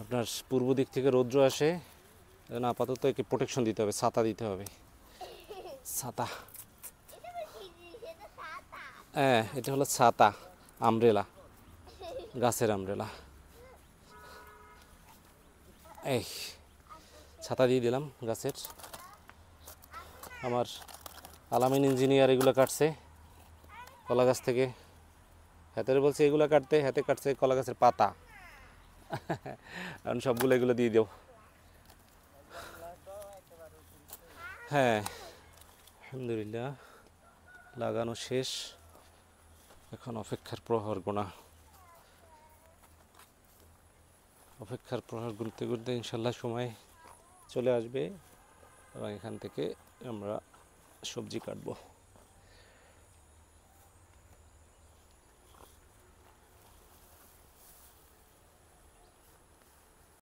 আপনার পূর্ব দিক থেকে রৌদ্র আসে, আপাতত একে প্রোটেকশন দিতে হবে, ছাতা দিতে হবে, ছাতা। হ্যাঁ, এটা হলো ছাতা, আমব্রেলা, গাছের আমব্রেলা। এই ছাতা দিয়ে দিলাম গাছের। আমার আলামিন ইঞ্জিনিয়ার এগুলো কাটছে কলা গাছ থেকে। হাতের বলছে এগুলো কাটতে, হাতে কাটছে কলা গাছের পাতা। এখন সবগুলো এগুলো দিয়ে দেব। হ্যাঁ, আলহামদুলিল্লাহ লাগানো শেষ। এখন অপেক্ষার প্রহর গোনা, অপেক্ষার প্রহর গুনতে গুনতে ইনশাল্লাহ সময় চলে আসবে এবং এখান থেকে আমরা সবজি কাটবো।